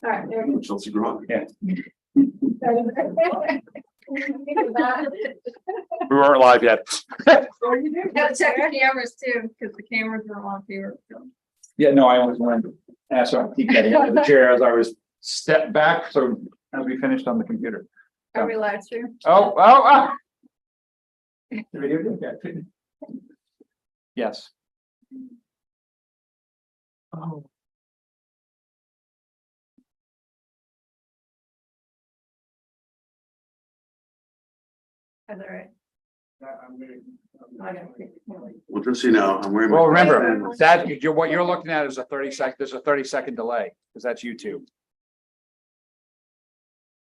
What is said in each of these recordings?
All right, there we go. Chelsea Gron. Yeah. We We weren't live yet. gotta check the cameras too, because the cameras are on here. Yeah, no, I always wanted to ask, so I keep getting out of the chair as I was stepped back, so as we finished on the computer. Are we live stream? Oh. The video did that. Yes. Oh. That's all right. Well, just so you know, I'm wearing. Well, my- remember, that, what you're looking at is a 30-second, there's a 30-second delay, because that's YouTube.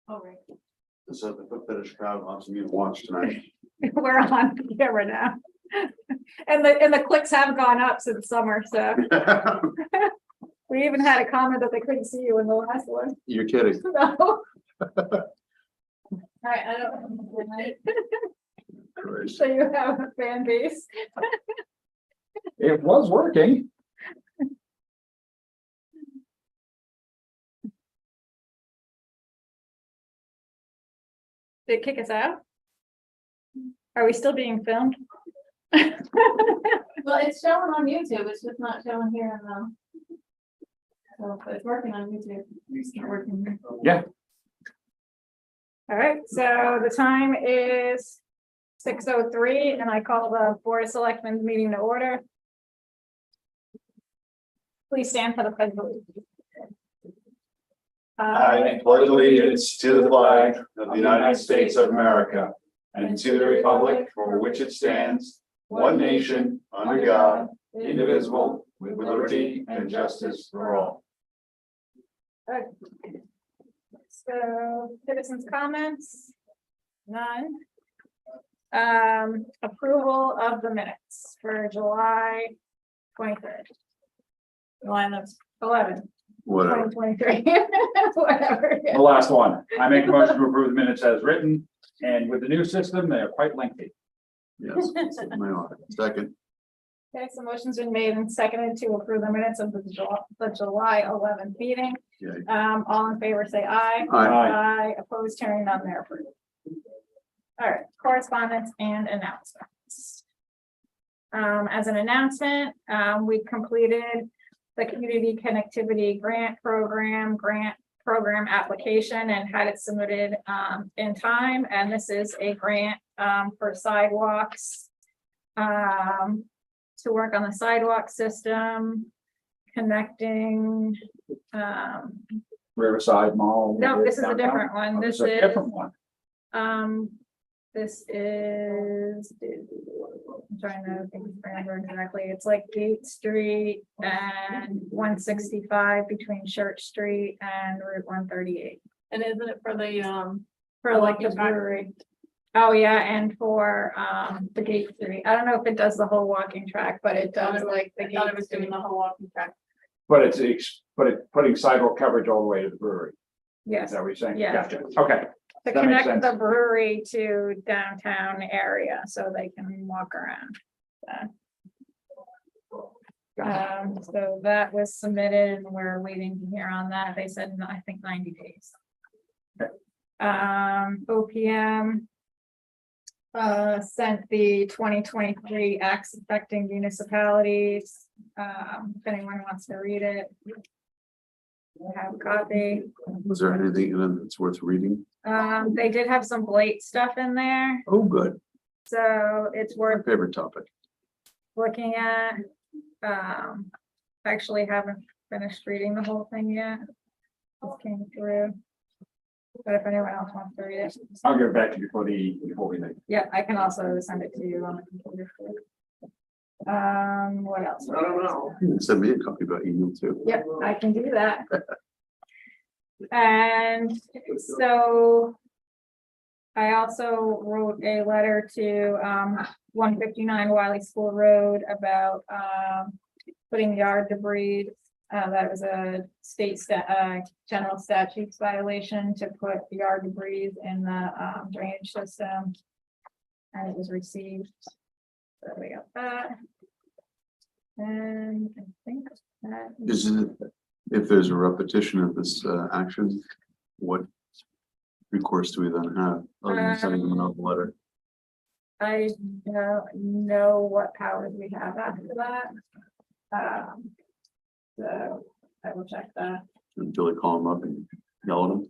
All right. So the British crowd wants me to watch tonight. We're on camera now. And the clicks have gone up since summer, so we even had a comment that they couldn't see you in the last one. You're kidding. No. All right, I don't. Christ. So you have a fan base. It was working. Did it kick us out? Are we still being filmed? Well, it's showing on YouTube, it's just not showing here in the. So, but it's working on YouTube. It's not working here. Yeah. All right, so the time is 6:03 and I call the Board of Selectmen meeting to order. Please stand for the pledge of allegiance. I pledge allegiance to the flag of the United States of America and to the republic for which it stands, one nation, under God, indivisible, with liberty and justice for all. So citizens' comments? None. Approval of the minutes for July 23rd. July 11, Whatever. 2023, whatever. The last one. I make a motion to approve the minutes as written, and with the new system, they are quite lengthy. Yes. My honor. Second. Okay, so motion's been made and seconded to approve the minutes of the July 11th meeting. Yeah. All in favor, say aye. Aye. Aye, opposed, hearing none, they're approved. All right, correspondence and announcements. As an announcement, we completed the community connectivity grant program application and had it submitted in time. And this is a grant for sidewalks, to work on the sidewalk system, connecting, Riverside Mall. no, this is a different one. Oh, This is a is, different one. this is, I'm trying to think remember exactly. It's like Gate Street and 165 between Church Street and Route 138. And isn't it for the, For like the walking track? brewery. Oh, yeah, and for the Gate Street. I don't know if it does the whole walking track, but it does like the I thought it Gate was doing Street. the whole walking track. But it's putting sidewalk coverage all the way to the brewery. Is Yes, that what you're saying? Yeah. Gotcha. Okay. to that makes connect sense. the brewery to downtown area so they can walk around. So that was submitted and we're waiting to hear on that. They said, I think 90 days. OPM sent the 2023 acts affecting municipalities. If anyone wants to read it. I have a copy. Was there anything in it that's worth reading? They did have some Blake stuff in there, Oh, good. so it's My worth favorite topic. looking at. Actually haven't finished reading the whole thing yet. Just came through. But if anyone else wants to read it, I'll give it back to you before we leave. yeah, I can also send it to you on the computer. What else? You can send me a copy by email too. Yep, I can do that. And so I also wrote a letter to 159 Wiley School Road about putting yard debris. That was a state general statutes violation to put yard debris in the drainage system. And it was received. So we got that. And I think that Is it If there's a repetition of this action, what recourse do we then have, other than sending them another letter? I don't know what powers we have after that. So I will check that. Until they call them up and yell at them?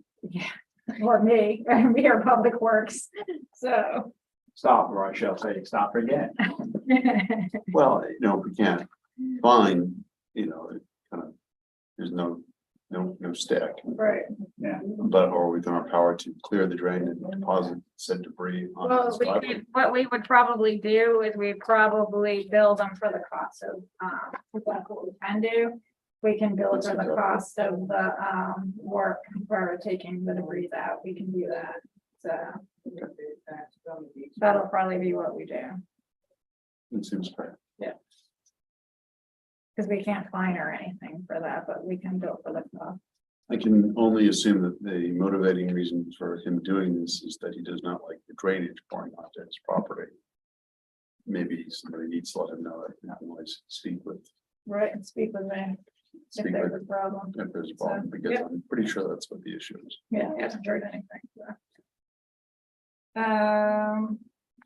Or me, me or Public Works, so. Stop, or I shall say, stop again. Well, if we can't find, it kind of, there's no stick. Right, Yeah, But are we gonna power to clear the drain and deposit said debris on well, this driveway? what we would probably do is we'd probably bill them for the cost of, if that's what we can do. We can bill for the cost of the, work for taking the debris out, we can do that, so. That'll probably be what we do, It seems fair. because we can't fine or anything for that, but we can bill for the cost. I can only assume that the motivating reason for him doing this is that he does not like the drainage pouring onto his property. Maybe somebody needs to let him know that, he can always speak with, Right, and speak with me if speak there's with a problem. if there's a problem, because yeah. I'm pretty sure that's what the issue is. Yeah, I haven't heard anything.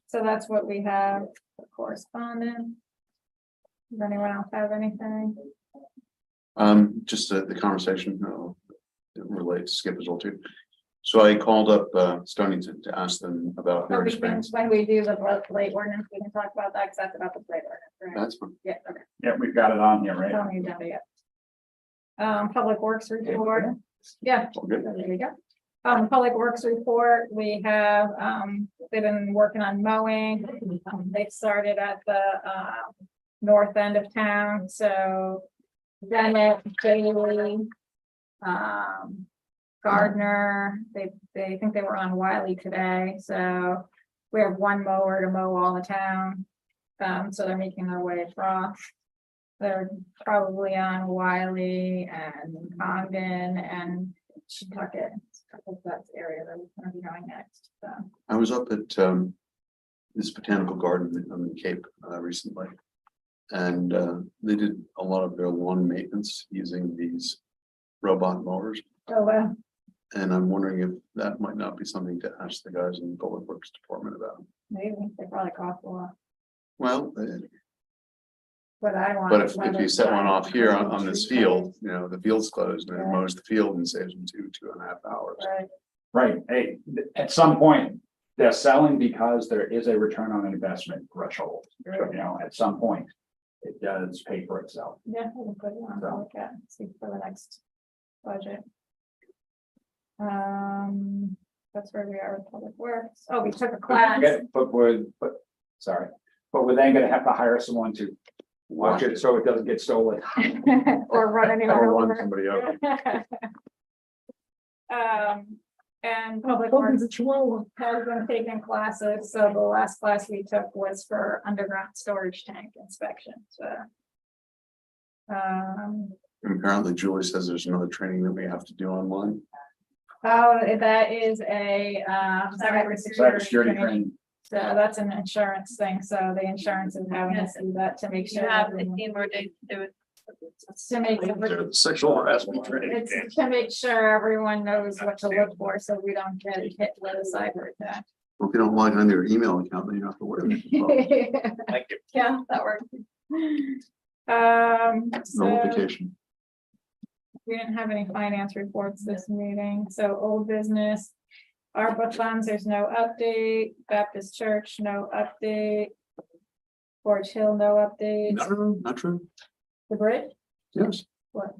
So that's what we have for correspondence. Does anyone else have anything? Just the conversation, that relates to Skip as well too. So I called up Stonington to ask them about Oh, their we can, experience. when we do the late ordinance, we can talk about that, because that's about the late ordinance, right? That's what, Yeah, okay. yeah, we've got it on here, right? Tell me about it. Public Works report. Yeah, all good. there we go. Public Works report, we have, they've been working on mowing. They've started at the, north end of town, so Bennett, Bailey, Gardner, they think they were on Wiley today, so we have one mower to mow all the town. So they're making their way across. They're probably on Wiley and Congdon and Tucket. That's the area that we're gonna be going next, so. I was up at this botanical garden on the Cape recently. And they did a lot of their lawn maintenance using these robot mowers. Oh, well, And I'm wondering if that might not be something to ask the guys in the Public Works Department about. maybe they probably cost a lot, Well, but I want. but if you set one off here on this field, the field's closed and it Yeah. mows the field and saves them 2.5 hours. Right, Right, hey, at some point, they're selling because there is a return on investment threshold, at some point. It does pay for itself. yeah, we can put it on, I'll look at, see for the next budget. That's where we are with Public Works. Oh, we took a class. But we're then gonna have to hire someone to watch it so it doesn't get stolen. Or run anyone Or run over. somebody over. And Public Works has been taking classes, so the last class we took was for underground storage tank inspection, so. And apparently Julie says there's another training that we have to do online. Oh, that is a cybersecurity Cybersecurity training. training. So that's an insurance thing, so the insurance is having us do that to make You sure. have everyone- 15 more days to do it. To make, every- Sexual harassment training. it's to make sure everyone knows what to look for, so we don't get hit with a cyber attack. Well, if you don't log on to your email account, then you don't have to worry about it. Thank you. Yeah, that works. So Notification. we didn't have any finance reports this meeting, so old business. ARPA funds, there's no update. Baptist Church, no update. Forge Hill, no update. No, not true. The bridge, Yes, what?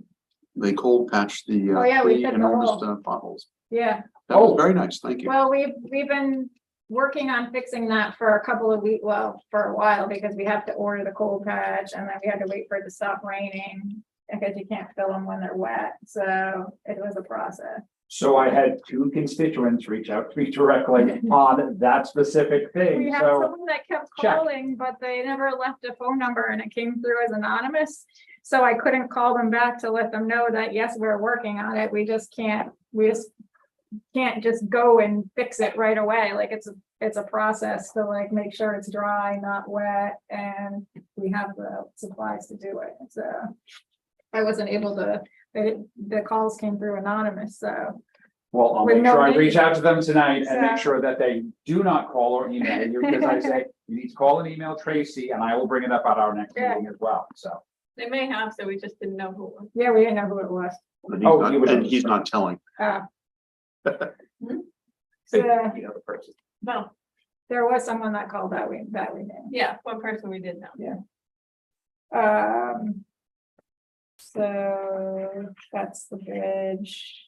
they cold patched the Oh, yeah, we the did the enormous whole- potholes. Yeah, That was very nice. Thank you. well, we've been working on fixing that for a couple of weeks, well, for a while, because we have to order the cold patch and then we had to wait for it to stop raining. Because you can't fill them when they're wet, so it was a process. So I had two constituents reach out to me directly on that specific We thing, had so. someone that kept check. calling, but they never left a phone number and it came through as anonymous. So I couldn't call them back to let them know that, yes, we're working on it. We just can't just go and fix it right away. Like it's a process to like make sure it's dry, not wet, and we have the supplies to do it. So I wasn't able to The calls came through anonymous, so. Well, I'll With make no sure I name. reach out to them tonight and make So- sure that they do not call or email you, because I say, you need to call and email Tracy, and I will bring it up at our next Yeah. meeting as well, so. They may have, so we just didn't know who it was. Yeah, we didn't know who it was. And Oh, he was- he's not telling. Uh, Hmm? So, You know the person. No, there was someone that called that we knew. yeah, one person we did know. So that's the bridge.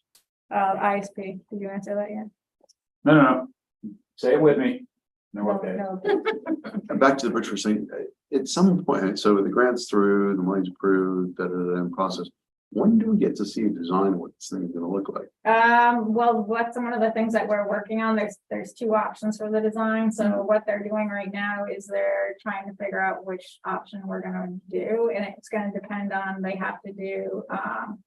ISP, did you answer that yet? No. Say it with me. No No, update. no. And back to the bridge for saying, at some point, so the grant's through, the money's approved, in process. When do we get to see a design of what this thing is gonna look like? Well, what's one of the things that we're working on, there's two options for the design, so what they're doing right now is they're trying to figure out which option we're gonna do, and it's gonna depend on, they have to do,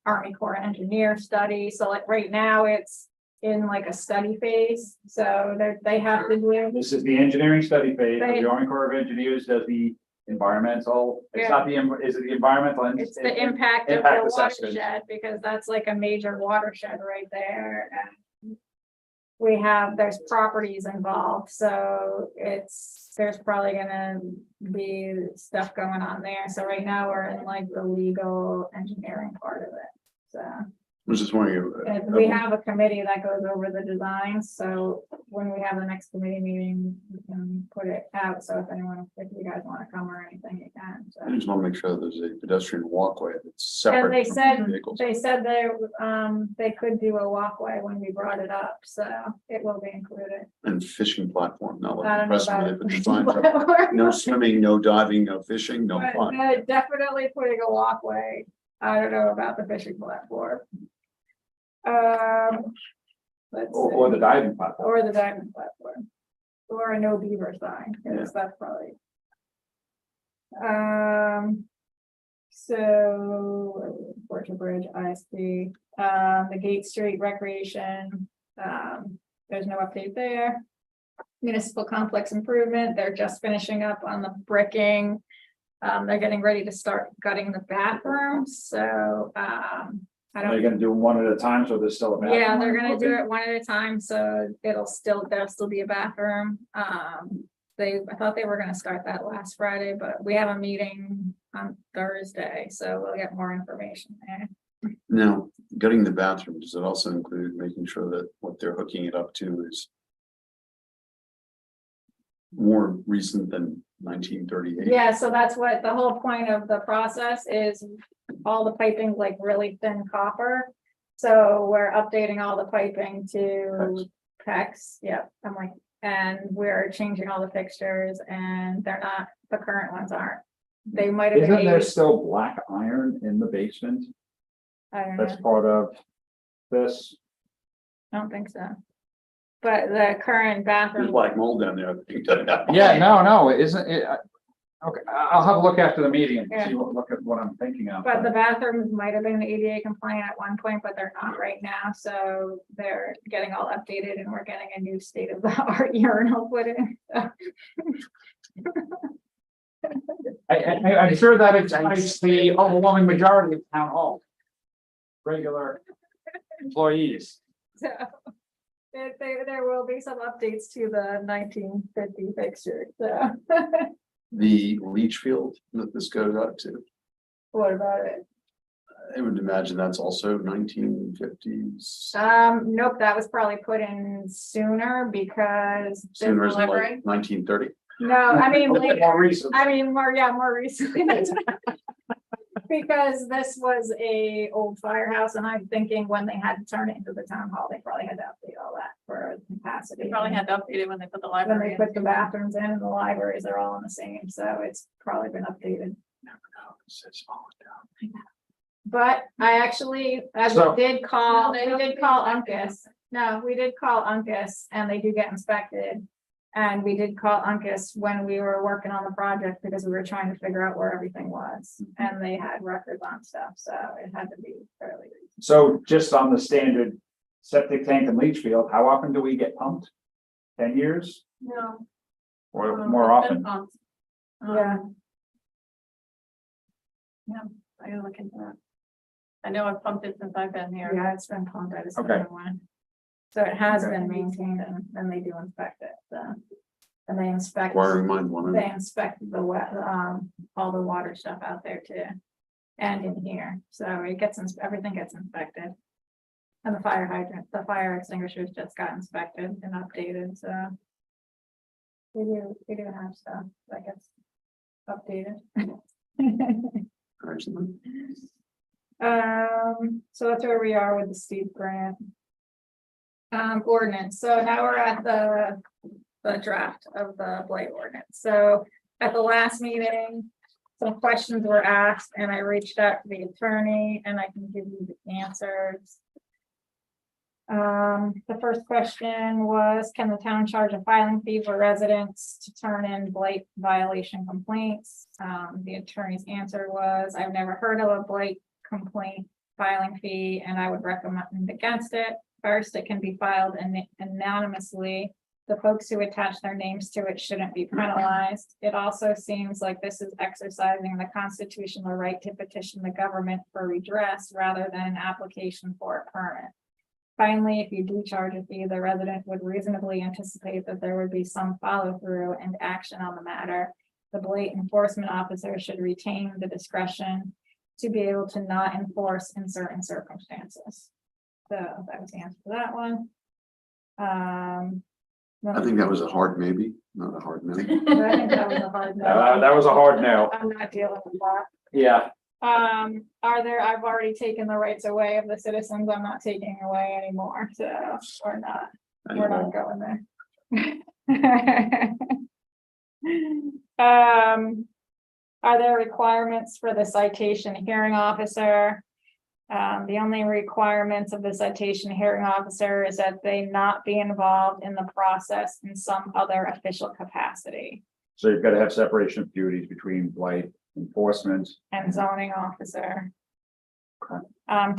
Army Corps engineer study, so like right now, it's in like a study phase, so they have to do. This is the engineering study phase, They- the Army Corps of Engineers does the environmental, it's Yeah. not is it the environmental? It's the impact of impact the assessment. watershed, because that's like a major watershed right there, and there's properties involved, so there's probably gonna be stuff going on there, so right now we're in like the legal engineering part of it, so. I was just wondering. And we have a committee that goes over the designs, so when we have the next committee meeting, we can put it out, so if you guys wanna come or anything, you can, so. I just wanna make sure that there's a pedestrian walkway that's And separate they from said, vehicles. they could do a walkway when we brought it up, so it will be included. And fishing platform, not I like the don't know rest of about it, but the signs are no swimming, no diving, no fishing, no But, fun. definitely putting a walkway. I don't know about the fishing platform. Let's Or see, the diving platform. or the diamond platform, or a no beaver sign, because that's probably. So, Porter Bridge, ISP, the Gate Street Recreation, there's no update there. Municipal complex improvement, they're just finishing up on the bricking. They're getting ready to start gutting the bathrooms, so, I Are don't. you gonna do them one at a time, so there's still a bathroom? Yeah, they're gonna do it one at a time, so there'll still be a bathroom. I thought they were gonna start that last Friday, but we have a meeting on Thursday, so we'll get more information there. Now, gutting the bathroom, does it also include making sure that what they're hooking it up to is more recent than 1938? Yeah, so that's what the whole point of the process is, all the piping like really thin copper. So we're updating all the piping to PEX, yep, and we're changing all the fixtures, and they're not, the current ones aren't. They might have been Isn't there 80, still black iron in the basement? I don't know. That's part of this. I don't think so. But the current There's bathroom, black mold down there. Yeah, no, isn't it? Okay, I'll have a look after the meeting and Yeah. see look at what I'm thinking of. but the bathrooms might have been ADA compliant at one point, but they're not right now, so they're getting all updated, and we're getting a new state of the art urinal put in. I'm sure that excites the overwhelming majority of town hall. Regular employees. So there will be some updates to the 1950 fixture, so. The leach field that this goes out to, What about it? I would imagine that's also 1950s. Nope, that was probably put in sooner because. the Sooner than library- like 1930. No, I mean, like, More recent. more recently. Because this was a old firehouse, and I'm thinking when they had to turn it into the town hall, they probably had to update all that for capacity. They probably had to update it when they put the When library they in. put the bathrooms in and the libraries, they're all in the same, so it's probably been updated. Never know. It says falling down. But I actually, So- we did call don't Uncas. No, we did call Uncas, and they do get inspected. And we did call Uncas when we were working on the project, because we were trying to figure out where everything was, and they had records on stuff, so it had to be fairly recent. So just on the standard septic tank and leach field, how often do we get pumped? 10 years No. or more often? Yeah. Yeah, I gotta look into that. I know I've pumped it since I've been here. Yeah, it's been pumped, I just don't Okay. know when. So it has Okay. been maintained and then they do inspect it, so. And they inspect, Wiring mind one. they inspect the wet, all the water stuff out there too. And in here, so it gets, everything gets inspected. And the fire hydrant, the fire extinguishers just got inspected and updated, so. We do have stuff that gets updated. Excellent. So that's where we are with the steep grant. Ordinance, so now we're at the draft of the blight ordinance. So at the last meeting, some questions were asked and I reached out to the attorney and I can give you the answers. The first question was, can the town charge a filing fee for residents to turn in blight violation complaints? The attorney's answer was, I've never heard of a blight complaint filing fee and I would recommend against it. First, it can be filed anonymously. The folks who attach their names to it shouldn't be penalized. It also seems like this is exercising the constitutional right to petition the government for redress rather than an application for a permit. Finally, if you do charge a fee, the resident would reasonably anticipate that there would be some follow through and action on the matter. The blight enforcement officer should retain the discretion to be able to not enforce in certain circumstances. So that was the answer to that one. I think that was a hard maybe, not a hard no. I think that was a hard no. That was a hard no. I'm not dealing with that. Yeah. I've already taken the rights away of the citizens. I'm not taking away anymore, so we're not going there. Are there requirements for the citation hearing officer? The only requirements of the citation hearing officer is that they not be involved in the process in some other official capacity. So you've got to have separation of duties between blight enforcement. And zoning officer. Okay.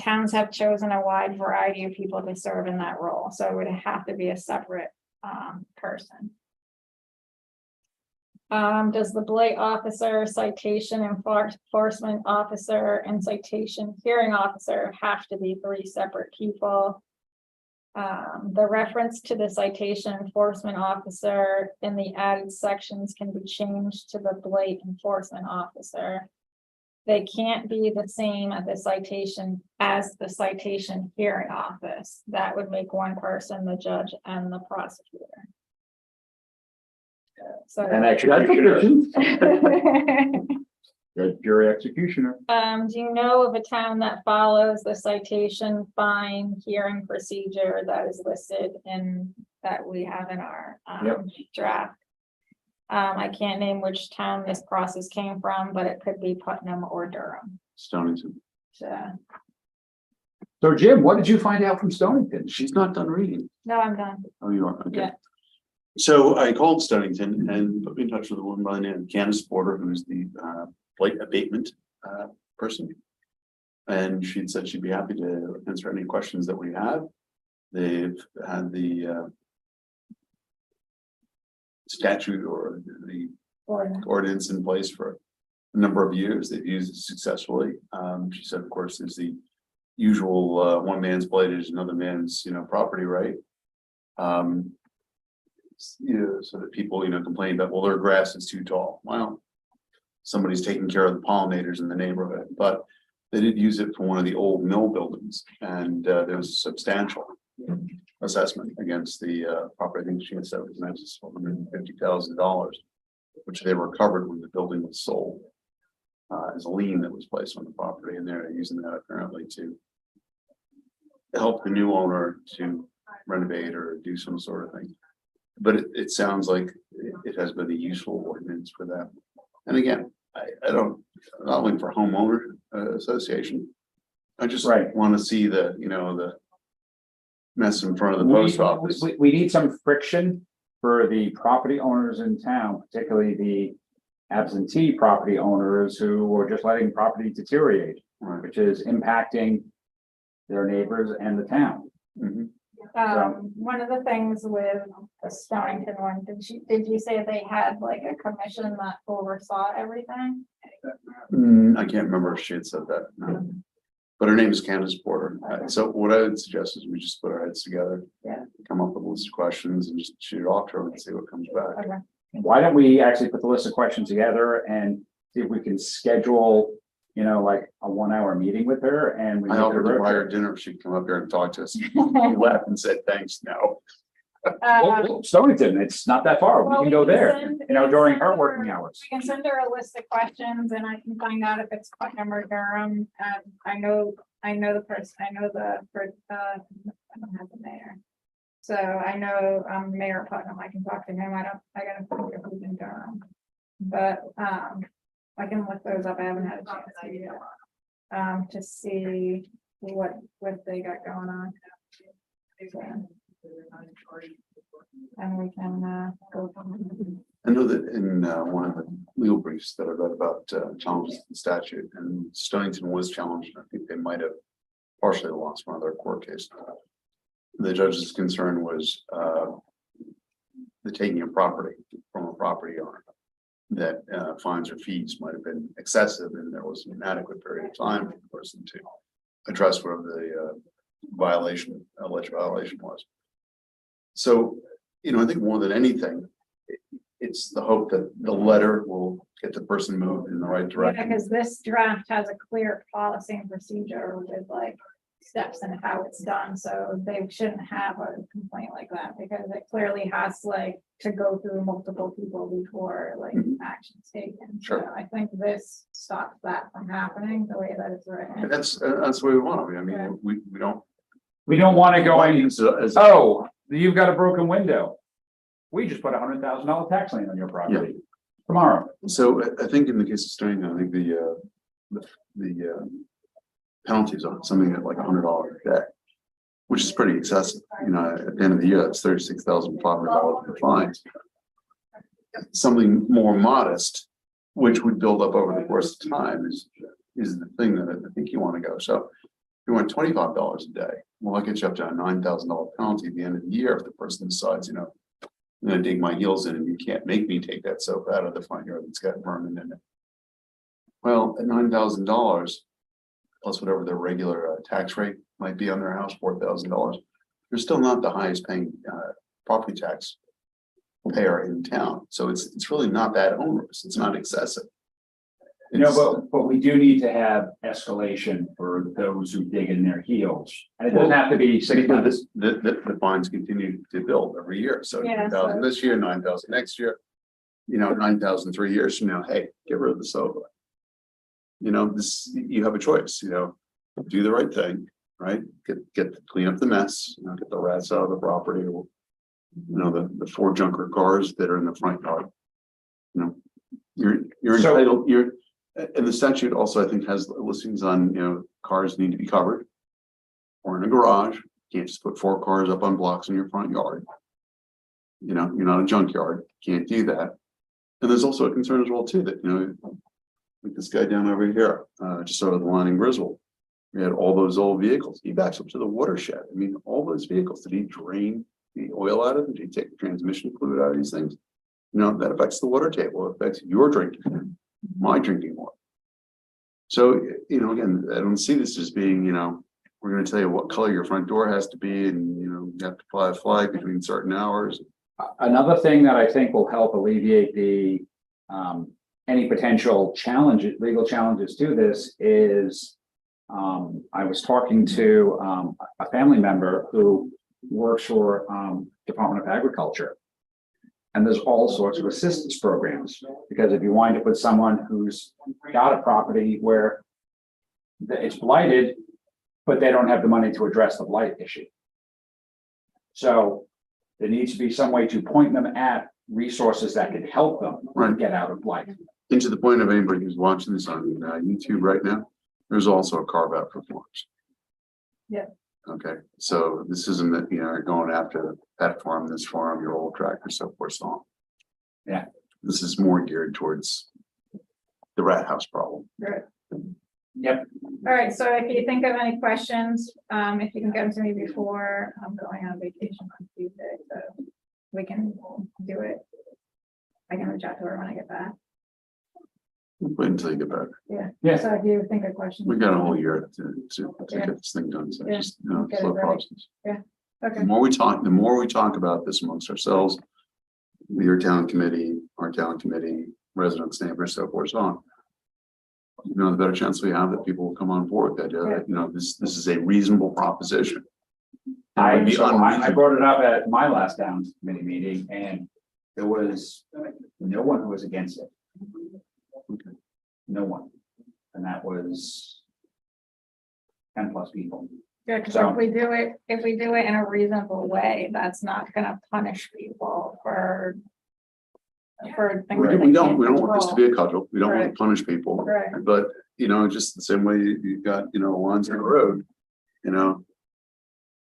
Towns have chosen a wide variety of people to serve in that role, so it would have to be a separate person. Does the blight officer, citation enforcement officer, and citation hearing officer have to be 3 separate people? The reference to the citation enforcement officer in the added sections can be changed to the blight enforcement officer. They can't be the same at the citation as the citation hearing office. That would make one person the judge and the prosecutor. So. And executioner. Good jury executioner. Do you know of a town that follows the citation fine hearing procedure that is listed in, that we have in our Yep. draft? I can't name which town this process came from, but it could be Putnam or Durham. Stonington. So Jim, what did you find out from Stonington? She's not done reading. No, I'm done. Oh, you are, okay. Yeah. So I called Stonington and put me in touch with a woman by the name of Candace Porter, who's the blight abatement person. And she'd said she'd be happy to answer any questions that we have. They've had the statute or the ordinance in place for a number of years. They've used it successfully. She said, of course, there's the usual one man's blight is another man's, property, right? So that people, complain about, well, their grass is too tall. Well, somebody's taking care of the pollinators in the neighborhood, but they did use it for one of the old mill buildings, and there was a substantial assessment against the property. I think she had said it was in excess of $150,000, which they recovered when the building was sold as a lien that was placed on the property, and they're using that apparently to help the new owner to renovate or do some sort of thing. But it sounds like it has been a useful ordinance for that. And again, I'm not looking for homeowner association. I just want to see the mess in front of the post office. We need some friction for the property owners in town, particularly the absentee property owners who are just letting property deteriorate, which is impacting their neighbors and the town. Mhm. One of the things with the Stonington one, did you say they had like a commission that oversaw everything? I can't remember if she had said that. No. But her name is Candace Porter. So what I would suggest is we just put our heads together. Yeah. Come up with a list of questions and just shoot it off to her and see what comes back. Okay. Why don't we actually put the list of questions together and see if we can schedule, you know, like a 1 hour meeting with her and we. I make it a offered to road buy her trip. dinner if she'd come up here and talk to us. She laughed and said, thanks, no. Well, Stonington, it's not that far. We Well, can go there, send- you know, we during can her send working hours. We can send her a list of questions and I can find out if it's Putnam or Durham. I know the person, I don't have the mayor. So I know, Mayor Putnam, I can talk to him. I gotta think if he's in Durham. But, I can look those up. I haven't had a chance to yet. To see what they got going on. And we can, go from I know that in one of the legal briefs that I read about challenges to the statute, and Stonington was challenged. I think they might have partially lost one of their court cases. The judge's concern was the taking of property from a property owner, that fines or fees might have been excessive and there was an inadequate period of time for the person to address whatever the alleged violation was. So, you know, I think more than anything, it's the hope that the letter will get the person moved in the right Yeah, direction. because this draft has a clear policy and procedure with like steps and how it's done, so they shouldn't have a complaint like that, because it clearly has like to go through multiple people before like action's taken. So Sure. I think this stops that from happening the way that it's And written. that's the way we want to. I Yeah. mean, we don't. We don't want to go want in, as a- oh, you've got a broken window. We just put $100,000 tax lien on your property tomorrow. So I think in the case of Stonington, I think the penalties on something at like $100 a day, which is pretty excessive. You know, at the end of the year, that's $36,500 in fines. Something more modest, which would build up over the course of time, is the thing that I think you want to go. So if you want $25 a day, well, that gets you up to a $9,000 penalty at the end of the year if the person decides, you know, I'm gonna dig my heels in and you can't make me take that soap out of the front yard that's got vermin in it. Well, at $9,000 plus whatever their regular tax rate might be on their house, $4,000, you're still not the highest paying property tax payer in town. So it's really not that onerous. It's not excessive. You know, but we do need to have escalation for those who dig in their heels. And it doesn't have to be 6 months. Because the fines continue to build every year. So Yeah, 9,000 this year, 9,000 next year, you know, 9,000 3 years from now. Hey, get rid of the sofa. You know, you have a choice, you know, do the right thing, right? Clean up the mess, you know, get the rats out of the property. You know, the 4 junker cars that are in the front yard. You know, you're So- entitled, and the statute also, I think, has listings on, you know, cars need to be covered. Or in a garage, you can't just put 4 cars up on blocks in your front yard. You know, you're not a junkyard, can't do that. And there's also a concern as well too, that, you know, like this guy down over here, just over the line in Griswold. We had all those old vehicles, he backs up to the watershed. I mean, all those vehicles, did he drain the oil out of them? Did he take the transmission fluid out of these things? You know, that affects the water table, it affects your drinking, my drinking water. So, you know, again, I don't see this as being, you know, we're gonna tell you what color your front door has to be, and, you know, you have to fly a flag between certain hours. Another thing that I think will help alleviate the any potential challenges, legal challenges to this is I was talking to a family member who works for Department of Agriculture. And there's all sorts of assistance programs, because if you wind up with someone who's got a property where it's blighted, but they don't have the money to address the blight issue. So there needs to be some way to point them at resources that can help them Right. get out of blight. And to the point of anybody who's watching this on YouTube right now, there's also a carve out for farms. Yeah. Okay, so this isn't that, you know, you're going after that farm, this farm, your old tractor, so forth, so on. Yeah. This is more geared towards the rat house problem. Great. Yep. All right, so if you think of any questions, if you can get them to me before I'm going on vacation on Tuesday, so we can do it. I can reach out to her when I get back. Wait until you get back. Yes, So if you think of questions. We got a whole year to Yeah. get this thing done, so Yeah. just, Get it slow ready. process. Okay, The more we talk about this amongst ourselves, your town committee, our town committee, residents, neighbors, so forth, so on. The better chance we have that people will come on board with the idea that, this is a reasonable proposition. It would be I unreasonable. brought it up at my last town committee meeting, and there was no one who was against it. No one, and that was 10+ people. good, because So- if we do it in a reasonable way, that's not gonna punish people for things that We they don't can't want this to control. be a cudgel. We don't want to Right. punish people. Right. But, just the same way you've got, lines in the road,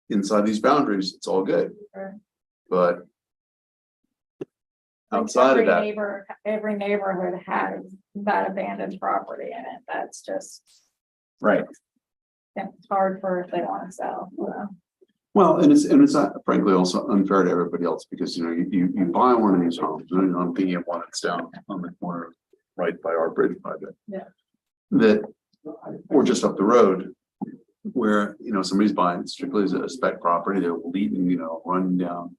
inside these boundaries, it's all good. Right. But Like outside of that, every neighborhood has that abandoned property in it, that's just, Right. it's hard for if they wanna sell, so. well, and it's not frankly also unfair to everybody else because, you buy one of these homes, and I'm thinking of one that's down on the corner, right by our bridge project. Yeah. That, or just up the road, where, somebody's buying strictly as a spec property, they're leaving, run down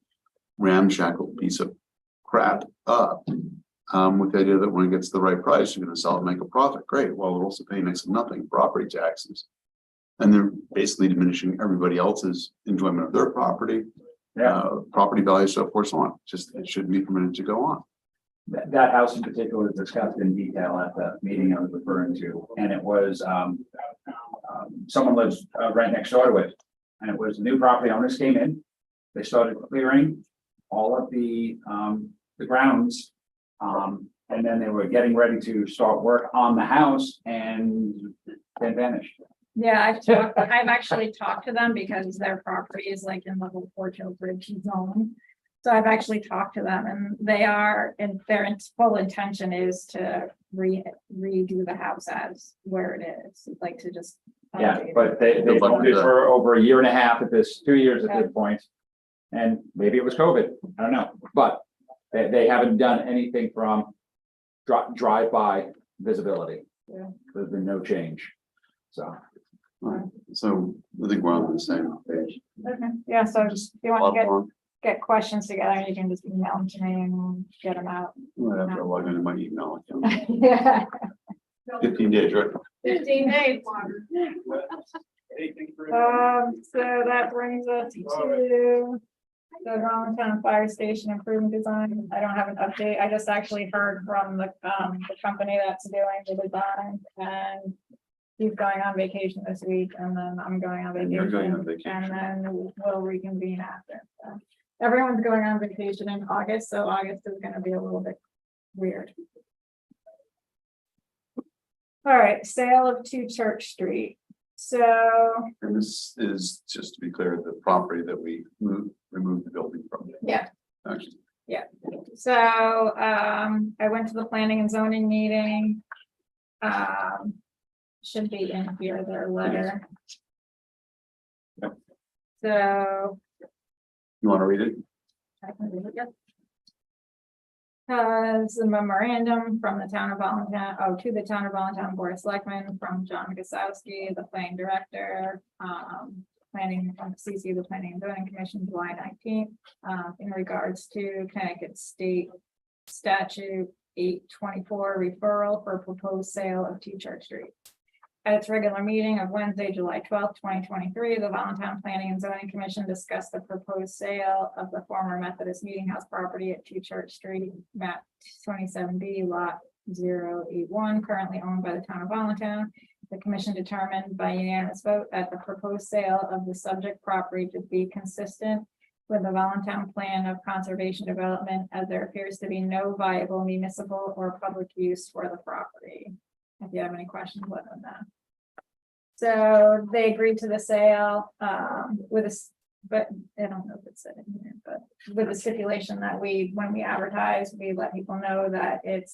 ramshackle piece of crap up. With the idea that when it gets to the right price, you're gonna sell it and make a profit. Great. Well, we're also paying next to nothing property taxes. And they're basically diminishing everybody else's enjoyment of their property, property value, so forth, so on. Just, it shouldn't be permitted to go on. That house in particular was discussed in detail at the meeting I was referring to, and it was, someone lives right next door to it. And it was new property owners came in, they started clearing all of the grounds. And then they were getting ready to start work on the house and then vanished. Yeah, I've actually talked to them because their property is like in the whole Fort Hill Bridge zone. So I've actually talked to them and their full intention is to redo the house as where it is, like to just. Yeah, but they owned it for over 1.5 years at this, 2 years at this point. And maybe it was COVID, I don't know, but they haven't done anything from drive-by visibility. Yeah. There's been no change, so. So I think we're on the same page. Okay, yeah, so just, if you want to Log on. get questions together, you can just email them to me and get them out. I have to log into my email account. Yeah. 15 days, right? 15 days. So that brings us to the Valentine Fire Station improvement design. I don't have an update. I just actually heard from the company that's doing the design and he's going on vacation this week and then I'm going on And you're going on vacation. And vacation. then we'll reconvene after. So everyone's going on vacation in August, so August is gonna be a little bit weird. All right, sale of 2 Church Street. So, And this is, just to be clear, the property that we removed the building from. yeah, Actually, so, I went to the planning and zoning meeting. Should be in here, their letter. Yep. So, you want to read it? I can read it, yep. Has a memorandum from the town of Valentine, to the town of Valentine Board of Selectmen from John Gasowski, the planning director, planning, CC, the Planning and Zoning Commission, July 19th, in regards to Connecticut State Statute 824 referral for proposed sale of 2 Church Street. At its regular meeting of Wednesday, July 12th, 2023, the Valentine Planning and Zoning Commission discussed the proposed sale of the former Methodist Meeting House property at 2 Church Street, map 27B, lot 081, currently owned by the town of Valentine. The commission determined by unanimous vote that the proposed sale of the subject property to be consistent with the Valentine Plan of Conservation Development, as there appears to be no viable municipal or public use for the property. If you have any questions, let them know. So they agreed to the sale with a, but I don't know if it's in here, but with the stipulation that when we advertise, we let people know that it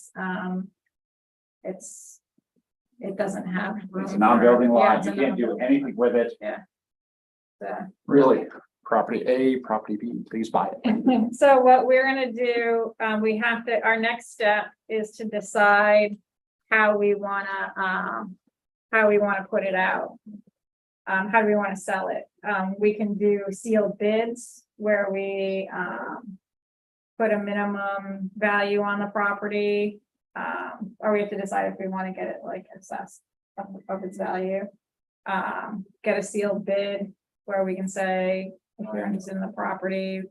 doesn't have. room It's a non-building for- yeah, lot, it's you a can't do non-building anything with it, lot. So. really. Property A, property B, please buy it. So what we're gonna do, we have to, our next step is to decide how we wanna, put it out. How do we wanna sell it? We can do sealed bids where we, put a minimum value on the property. Or we have to decide if we wanna get it like assessed of its value. Get a sealed bid where we can say, if you're interested in the property,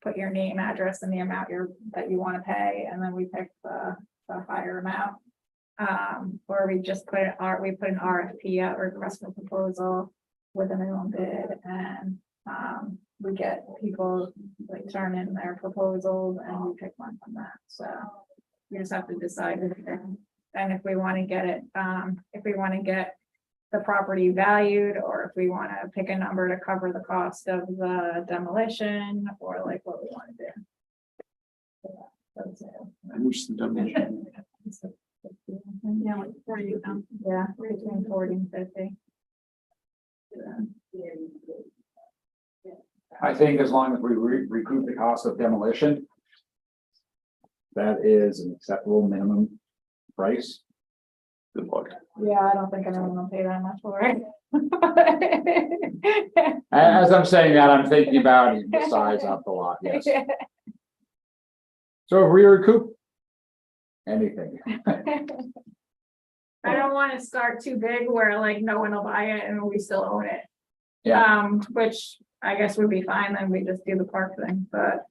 put your name, address, and the amount that you wanna pay, and then we pick the higher amount. Or we just put an RFP out, request for proposal with a minimum bid, and we get people like turn in their proposals and we pick one from that, so. We just have to decide if we want to get it, if we want to get the property valued, or if we want to pick a number to cover the cost of the demolition, or like what we want to do. That's it. How much the demolition? Yeah, like 40, yeah, between 40 and 50. I think as long as we recoup the cost of demolition, that is an acceptable minimum price. Good luck. Yeah, I don't think anyone will pay that much for it. As I'm saying that, I'm thinking about the size of the lot, yes. So if we recoup anything, I don't want to start too big where like no one will buy it and we still own it. Yeah. Which I guess would be fine, then we just do the park thing, but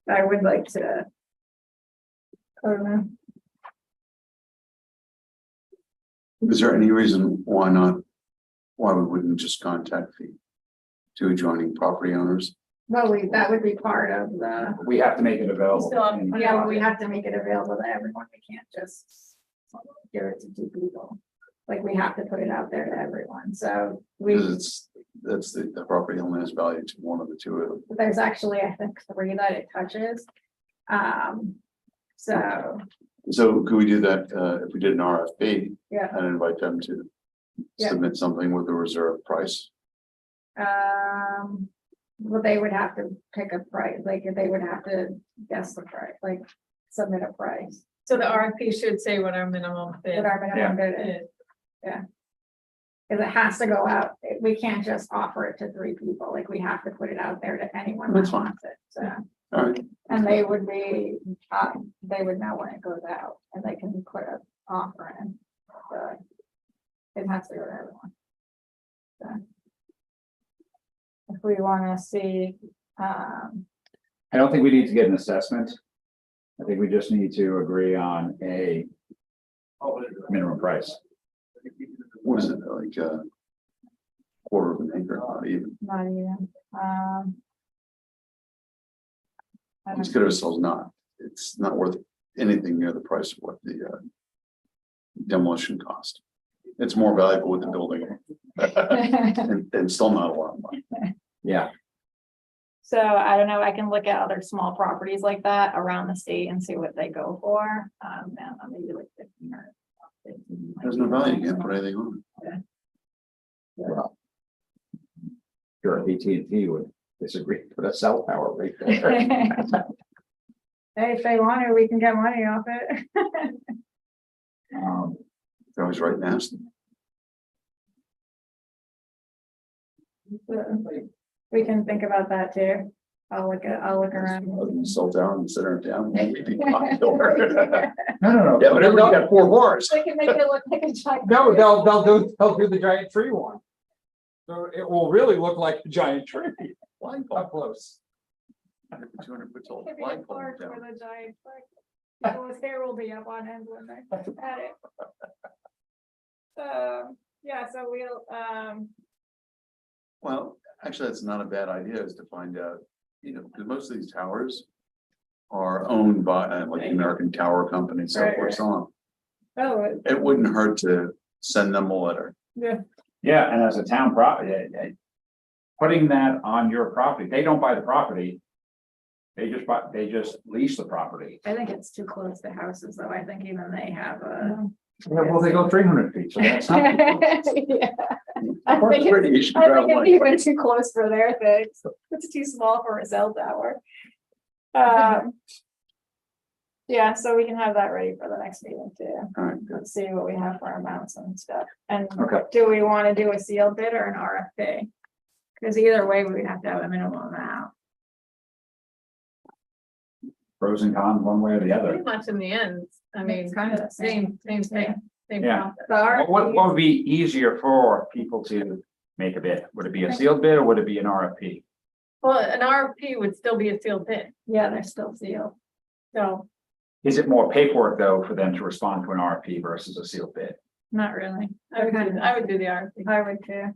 I would like to. I don't know. Is there any reason why we wouldn't just contact the two adjoining property owners? Well, that would be part of the, we have to make it available. Still have- yeah, but we have to make it available to everyone. We can't just give it to two people. Like, we have to put it out there to everyone, so Because the property only has value to one of the two of them. there's actually, I think, 3 that it touches. So, So could we do that, if we did an RFP yeah, and invite them to Yeah. submit something with a reserve price? well, they would have to pick a price, like, they would have to guess the price, like, submit a price. So the RFP should say what our minimum What bid our minimum bid is, is. because it has to go out, we can't just offer it to 3 people, like, we have to put it out there to anyone that That's fine. wants it, so. All right, And they would know when it goes out, and they can put an offer in, but it has to go to everyone. So. If we wanna see, I don't think we need to get an assessment. I think we just need to agree on a minimum price. what is it, like quarter of an acre, not even, not even, I don't let's get ourselves not, it's not worth anything near the price of what the demolition cost. It's more valuable with the building and still not a lot of money. Yeah, So I don't know, I can look at other small properties like that around the state and see what they go for, and maybe like 15 or 15. There's no value, you can't put anything on well. Sure, AT&T would disagree, put a cell tower right there. Hey, if they want it, we can get money off it. Um, it. I was right nasty. We can think about that too. I'll look around. Sell down and center it down. Won't be popular. No. Yeah, but everybody got 4 bars. They can make it look like a giant. No, they'll do the giant tree one. So it will really look like the giant tree up close. 200 foot tall. If you flagpole park down. with a giant flag, people's hair will be up on end when they're at it. Yeah, so we'll, Well, actually, that's not a bad idea, is to find out, because most of these towers are owned by like the American Tower Company, so Right, forth, so on. oh, It wouldn't hurt to send them a letter. yeah, Yeah, and as a town property, putting that on your property, they don't buy the property. They just lease the property. I think it's too close to houses, though. I think even they have a. Yeah, well, they go 300 feet, so that's not. Yeah. I Or think it's- pretty, you should I travel think like- it's even too close for their things. It's too small for a cell tower. Yeah, so we can have that ready for the next meeting too. All right, good. Let's see what we have for amounts and stuff. And Okay. do we want to do a sealed bid or an RFP? Because either way, we have to have a minimum amount. Pros and cons, one way or the other. Pretty much in the end, I mean, It's kind of the same. same thing, same Yeah. process. The What RFP, would be easier for people to make a bid? Would it be a sealed bid or would it be an RFP? Well, an RFP would still be a sealed bid, yeah, they're still sealed. so. Is it more paperwork though for them to respond to an RFP versus a sealed bid? Not really. I would do the RFP, I would too.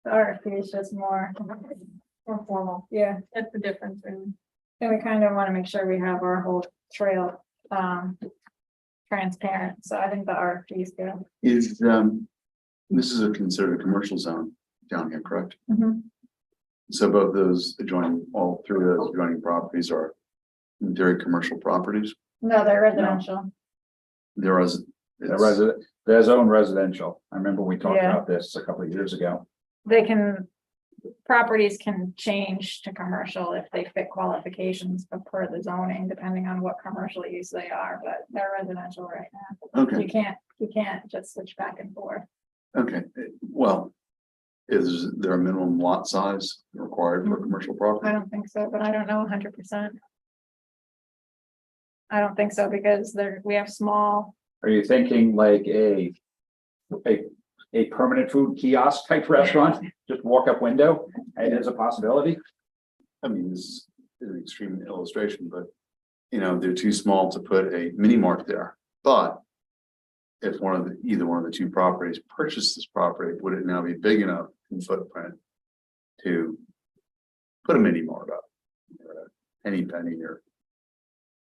The RFP is just more, more formal, yeah, that's the difference, really. and we kind of want to make sure we have our whole trail, transparent, so I think the RFP is good. Is, this is considered a commercial zone down here, correct? Mhm. So both those adjoining, all three of those adjoining properties are very commercial properties. No, they're residential. There is. Their own residential. I remember we talked Yeah. about this a couple of years ago. They can, properties can change to commercial if they fit qualifications per the zoning, depending on what commercial use they are, but they're residential right now. Okay, You can't just switch back and forth. okay, well, is there a minimum lot size required for commercial I property? don't think so, but I don't know 100%. I don't think so, because we have small, Are you thinking like a permanent food kiosk type restaurant? Just walk up window and there's a possibility? I mean, this is an extreme illustration, but they're too small to put a mini mart there, but. If either one of the two properties purchased this property, would it now be big enough in footprint? To put a mini mart up? Or a penny or.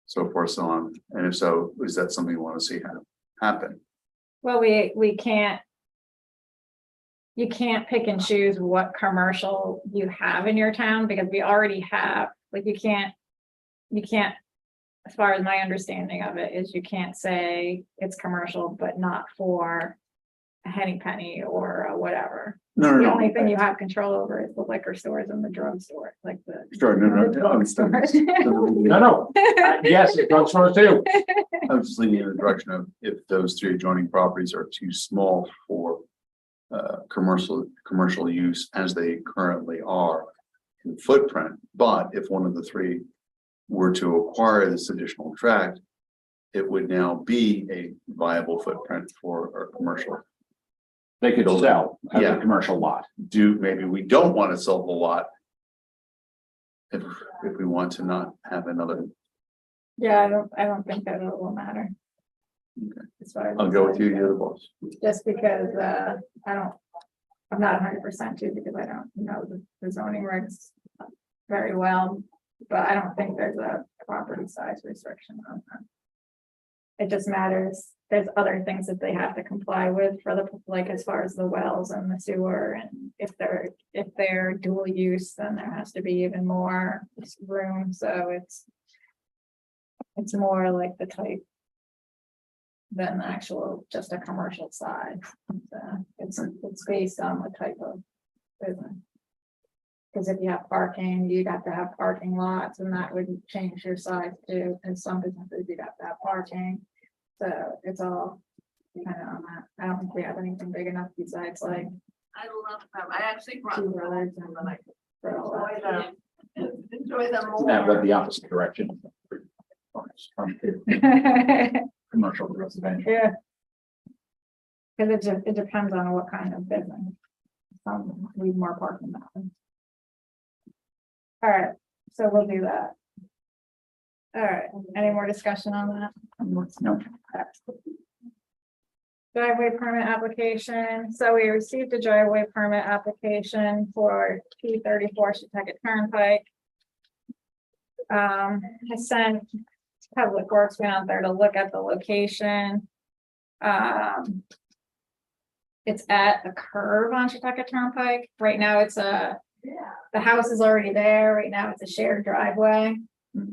So forth, so on, and if so, is that something you want to see happen? well, we can't. You can't pick and choose what commercial you have in your town, because we already have, like, you can't. As far as my understanding of it is, you can't say it's commercial, but not for a henny penny or a whatever. No, The only thing you have control over is the liquor stores and the drugstore, like the. Sure, no, the no, I'm drugstores. No. Yes, it goes for too. I was just leaning in the direction of if those three adjoining properties are too small for. Commercial use as they currently are in footprint, but if one of the three were to acquire this additional tract, it would now be a viable footprint for a commercial. They could sell as Yeah. a commercial lot. Maybe we don't want to sell the lot. If we want to not have another, Yeah, I don't think that it will matter. Okay. As far as I'll go with you, you're the boss. Just because, I'm not 100% too, because I don't know the zoning regs very well, but I don't think there's a property size restriction on that. It just matters, there's other things that they have to comply with for the, like, as far as the wells and the sewer, and if they're dual use, then there has to be even more room, so it's more like the type than actual, just a commercial side. It's based on the type of business. Because if you have parking, you'd have to have parking lots, and that would change your size too. And some businesses, you'd have to have parking. So it's all kind of on that. I don't think we have anything big enough besides like I love them, I actually brought 2 them, brothers and like. for all that. enjoy them Isn't that more. what the opposite direction? From commercial to residential. Yeah. Because it depends on what kind of business. Some need more parking than others. All right, so we'll do that. All right, any more discussion on that? No. Driveway permit application, so we received a driveway permit application for 234 Shetucket Turnpike. I sent Public Works went out there to look at the location. It's at a curve on Shetucket Turnpike. Right now, the house is already there. Right now, it's a shared driveway.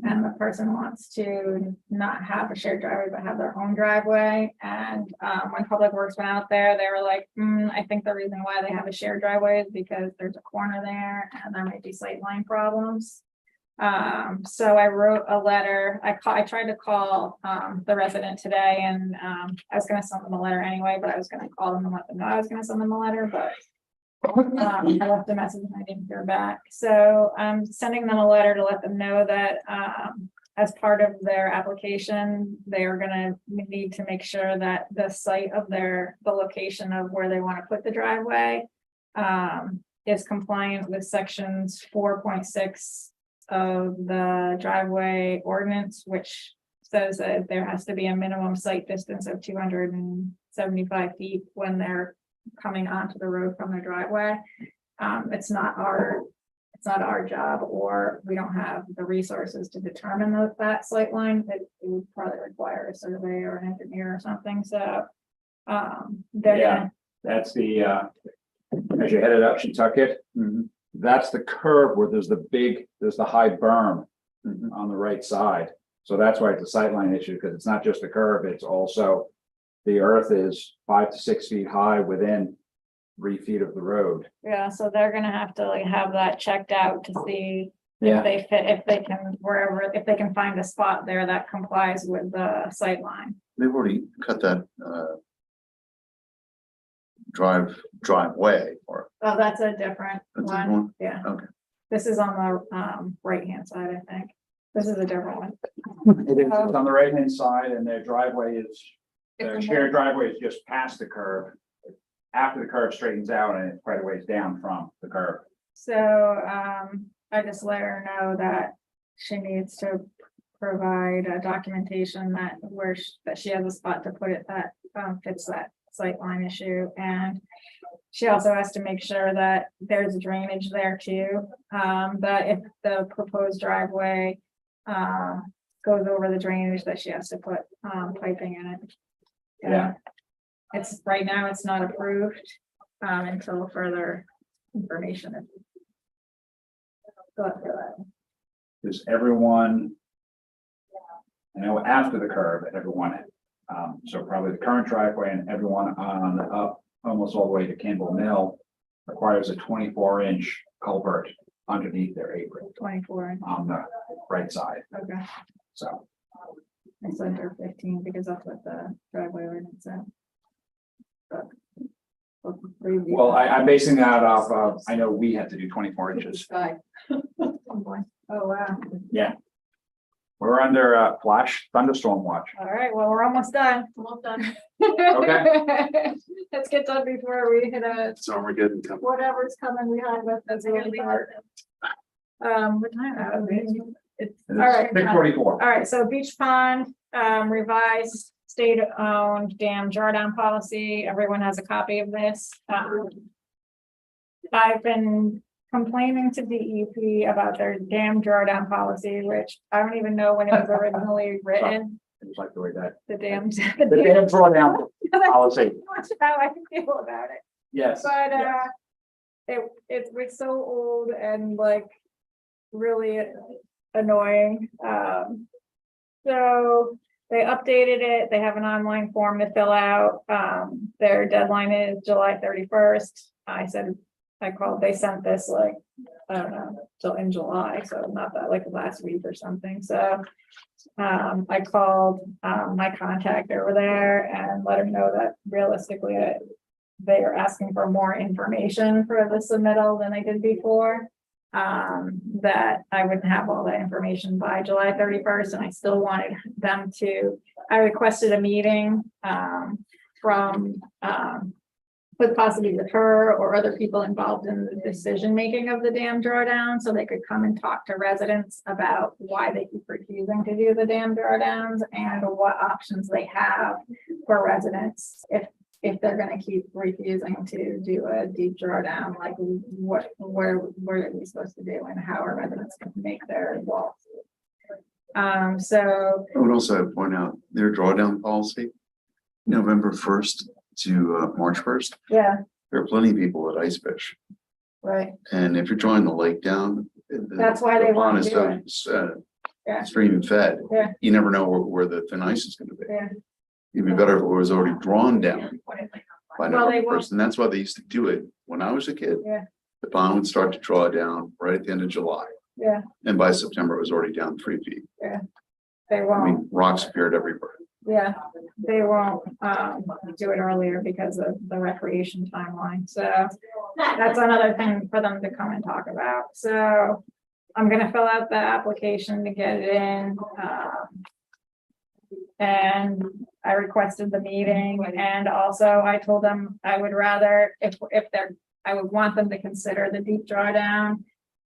And the person wants to not have a shared driveway, but have their own driveway. And when Public Works went out there, they were like, I think the reason why they have a shared driveway is because there's a corner there and there might be sightline problems. So I wrote a letter, I tried to call, the resident today and, I was gonna send them a letter anyway, but I was gonna call them and let them know I was gonna send them a letter, but I left a message and I didn't hear back. So I'm sending them a letter to let them know that, as part of their application, they are gonna need to make sure that the site of the location of where they want to put the driveway, is compliant with sections 4.6 of the driveway ordinance, which says that there has to be a minimum site distance of 275 feet when they're coming onto the road from their driveway. It's not our job, or we don't have the resources to determine that sight line. It would probably require a survey or an engineer or something, so. They're Yeah, that's the, as you headed up Shetucket, that's the curve where there's the high berm on the right side. So that's why it's a sightline issue, because it's not just the curve, it's also the earth is 5 to 6 feet high within 3 feet of the road. Yeah, so they're gonna have to like have that checked out to see Yeah. if they fit, if they can, if they can find a spot there that complies with the sight line. They've already cut that, driveway, or Oh, that's a different that's a one, one. yeah. Okay. This is on the right-hand side, I think. This is a different one. It is, it's on the right hand side, and their driveway is, the It's a shared driveway is just past the curve. After the curve straightens out, and it's quite a ways down from the curve. So, I just let her know that she needs to provide a documentation that that she has a spot to put it that, fits that sightline issue. And she also has to make sure that there's drainage there too, that if the proposed driveway, goes over the drainage, that she has to put, piping in it. Yeah. It's, right now, it's not approved, until further information. Go after that. Is everyone, I know after the curve, everyone, so probably the current driveway and everyone on up almost all the way to Campbell Mill requires a 24-inch culvert underneath their apron 24, on the right side. okay, So, I said her 15 because that's what the driveway ordinance said. But- well, I'm basing that off of, I know we had to do 24 inches. Oh, wow, We're under flash thunderstorm watch. all right, well, we're almost done. Well done. Okay. Let's get done before we hit So we're getting. whatever's coming behind us, that's really hard. What time? It's, all right. 6:44. All right, so Beach Pond, revised state-owned dam drawdown policy. Everyone has a copy of this. I've been complaining to DEP about their dam drawdown policy, which I don't even know when it was originally written. It's like the way that. The dams. The dam drawdown policy. That's how I feel about it. Yes. But yes. it's so old and like really annoying. So they updated it. They have an online form to fill out. Their deadline is July 31st. I called, they sent this like, I don't know, till in July, so not that like last week or something. So I called my contact over there and let her know that realistically they are asking for more information for the submittal than they did before. That I wouldn't have all that information by July 31st, and I still wanted them to, I requested a meeting from with possibly with her or other people involved in the decision-making of the dam drawdown, so they could come and talk to residents about why they keep refusing to do the dam drawdowns and what options they have for residents if they're gonna keep refusing to do a deep drawdown, like what are we supposed to do and how are residents gonna make their walls? So I would also point out their drawdown policy, November 1st to March 1st. yeah, There are plenty of people that ice fish, right, and if you're drawing the lake down. That's why they the pond want is to do so, Yeah. stream fed. Yeah. You never know where the thin ice is gonna be. yeah. It'd be better if it was already drawn down by Well, they November won't- 1st, and that's why they used to do it when I was a kid. Yeah. The pond would start to draw down right at the end of July. Yeah, And by September, it was already down 3 feet. they I won't, mean, rocks appeared everywhere. yeah, they won't, do it earlier because of the recreation timeline, so. That's another thing for them to come and talk about, so. I'm gonna fill out the application to get it in, and I requested the meeting, and also I told them I would rather, if they're, I would want them to consider the deep drawdown.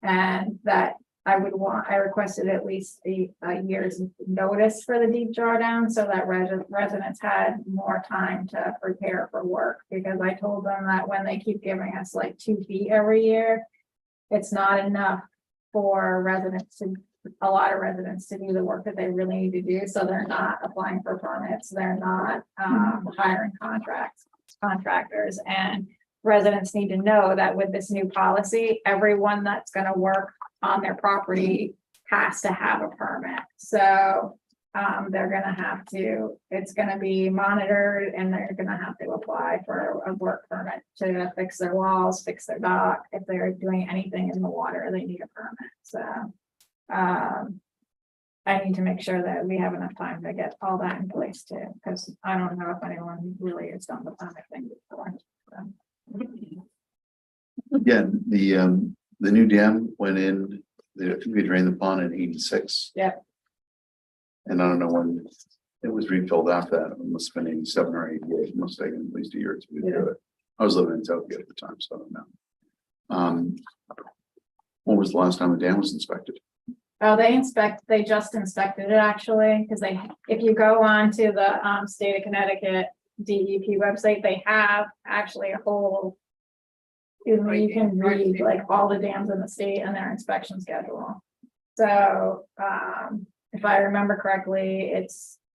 And that I requested at least a year's notice for the deep drawdown, so that residents had more time to prepare for work. Because I told them that when they keep giving us like 2 feet every year, it's not enough for a lot of residents to do the work that they really need to do, so they're not applying for permits, they're not hiring contractors, and residents need to know that with this new policy, everyone that's gonna work on their property has to have a permit, so they're gonna have to, it's gonna be monitored, and they're gonna have to apply for a work permit to fix their walls, fix their dock. If they're doing anything in the water, they need a permit, so. I need to make sure that we have enough time to get all that in place too, because I don't know if anyone really has done the permit thing before. So. Again, the new dam went in, we drained the pond in 86. Yep. And I don't know when it was refilled after that. It must have been 87 or 88. It must have taken at least a year or two to do it. I was living in Tokyo at the time, so I don't know. When was the last time the dam was inspected? Oh, they just inspected it actually, because if you go on to the state of Connecticut DEP website, they have actually a whole. You can read like all the dams in the state and their inspection schedule. So, if I remember correctly,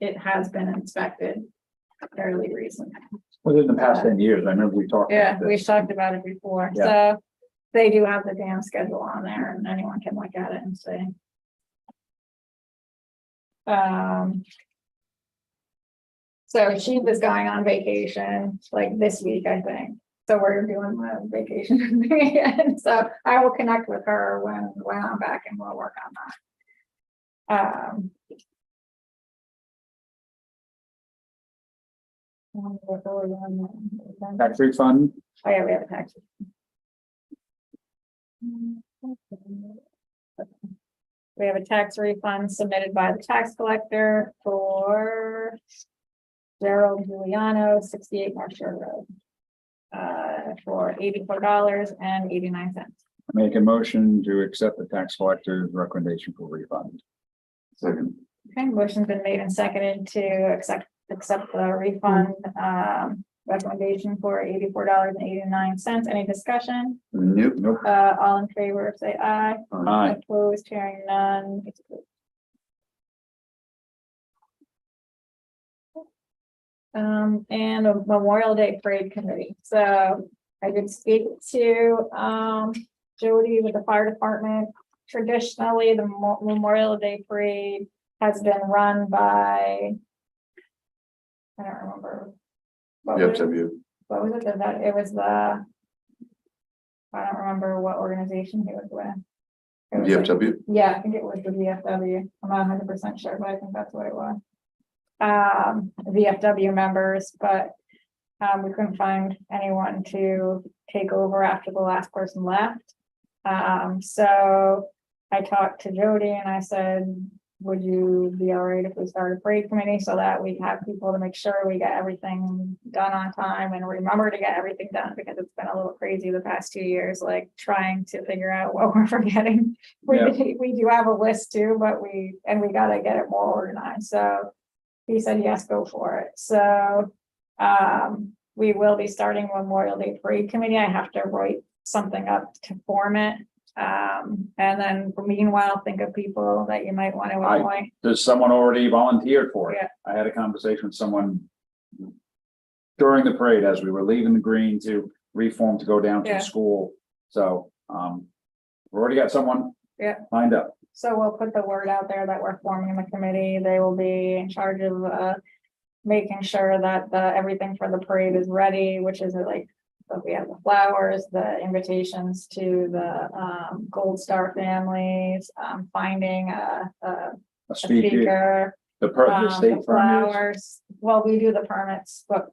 it has been inspected fairly recently. Within the past 10 years, I remember we talked. Yeah, about we've this. talked about it before, Yeah. so they do have the dam schedule on there and anyone can look at it and see. So she was going on vacation like this week, I think. So we're doing the vacation again. So I will connect with her when I'm back and we'll work on that. Tax refund, Oh, yeah, we have a tax. We have a tax refund submitted by the tax collector for Gerald Giuliano, 68 North Shore Road. For $84.89. make a motion to accept the tax collector's recommendation for refund. Second. Okay, motion's been made and seconded to accept the refund recommendation for $84.89. Any discussion? Nope. Nope. All in favor, say aye. Aye. Opposed, hearing none. It's approved. And a Memorial Day Parade Committee. So I did speak to Jody with the fire department. Traditionally, the Memorial Day Parade has been run by, I don't remember. What was it? That it was the, I don't remember what organization he was with. It was like- VFW. yeah, I think it was the VFW. I'm not 100% sure, but I think that's what it was. VFW members, but we couldn't find anyone to take over after the last person left. So I talked to Jody and I said, would you be all right if we start a parade committee so that we have people to make sure we get everything done on time and remember to get everything done, because it's been a little crazy the past 2 years, like trying to figure out what we're forgetting. We do have a list too, but we gotta get it more organized. So he said, yes, go for it. So we will be starting Memorial Day Parade Committee. I have to write something up to form it. And then meanwhile, think of people that you might want to appoint. There's someone already volunteered for it. Yeah. I had a conversation with someone during the parade as we were leaving the green to reform to go down to Yeah. school. So we've already got someone lined up. So we'll put the word out there that we're forming the committee. They will be in charge of making sure that everything for the parade is ready, which is like So we have the flowers, the invitations to the Gold Star families, finding a speaker, speaker. the state The permits. flowers, well, we do the permits, but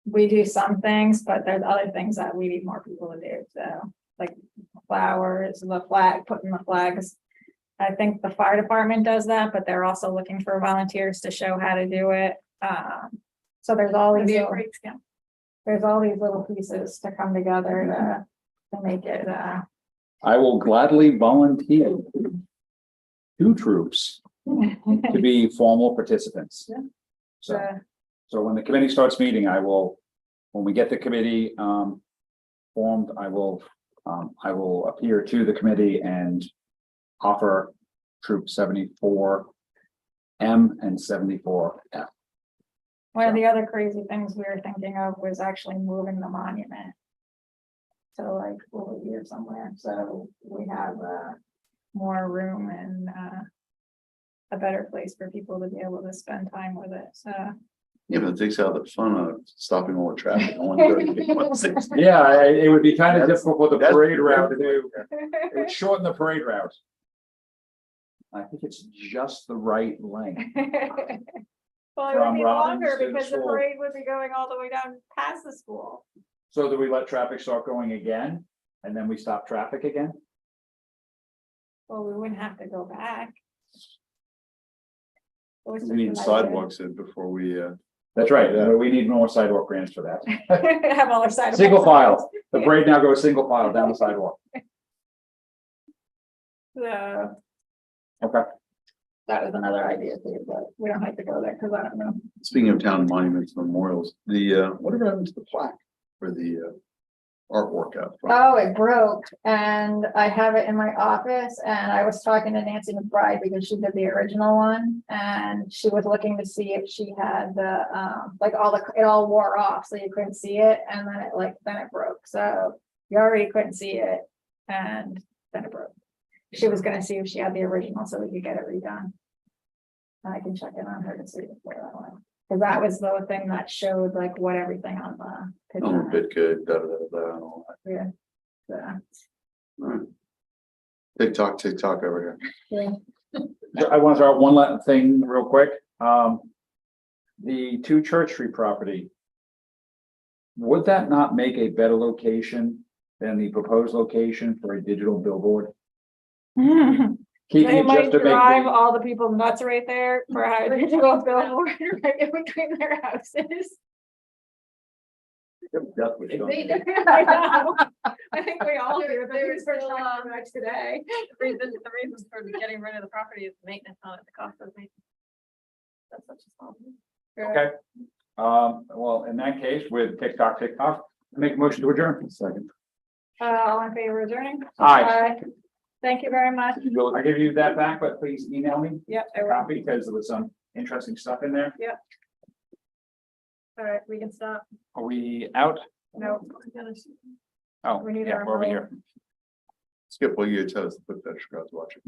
we do some things, but there's other things that we need more people to do, so. Like flowers, the flag, putting the flags. I think the fire department does that, but they're also looking for volunteers to show how to do it. So there's all these, there's all these little pieces to come together to make it, I will gladly volunteer 2 troops to be formal participants. Yeah. So, so when the committee starts meeting, when we get the committee, formed, I will appear to the committee and offer troop 74M and 74F. one of the other crazy things we were thinking of was actually moving the monument. So like over here somewhere, so we have more room and a better place for people to be able to spend time with it, so. Yeah, but it takes out the fun of stopping all the traffic. on 130, 160. Yeah, it would be kind of That's- difficult for the that's- parade route to do. It would shorten the parade route. I think it's just the right length. Well, it From would be Robbins longer to the because the school. parade would be going all the way down past the school. So do we let traffic start going again? And then we stop traffic again? Well, we wouldn't have to go back. It was We just need an idea. sidewalks in before we, That's right. Yeah. We need more sidewalk grants for that. Have all our sidewalks. Single file. The parade now goes single file down the sidewalk. So Okay. that was another idea too, but we don't have to go there because I don't know. speaking of town monuments, memorials, whatever happened to the plaque for the artwork out front? Oh, it broke and I have it in my office and I was talking to Nancy McBride because she did the original one. And she was looking to see if she had the, like it all wore off, so you couldn't see it. And then it broke. So you already couldn't see it and then it broke. She was gonna see if she had the original so we could get it redone. And I can check in on her to see before that one. Cause that was the thing that showed like what everything on the Oh, picture. bit good, da, da, da, da, and all that. Yeah. Yeah. Alright. TikTok over here. Yeah. I want to throw out one thing real quick. The 2 Church Street property. Would that not make a better location than the proposed location for a digital billboard? Keeping They it might just to make. drive the- all the people nuts right there for how to go billboard right in between their houses. I know. I think we all do. There's There's still, much today. The reasons for getting rid of the property is maintenance on it, the cost of maintenance. That's such a small. Okay. Well, in that case, with TikTok, make a motion to adjourn. Second. All in favor of adjourning? Aye. Thank you very much. I give you that back, but please email me Yep, I a will. copy because there was some interesting stuff in there. All right, we can stop. Are we out? No, Oh, We need yeah, our we're over whole- here. Skip, what you tell us to put that crowd's watching.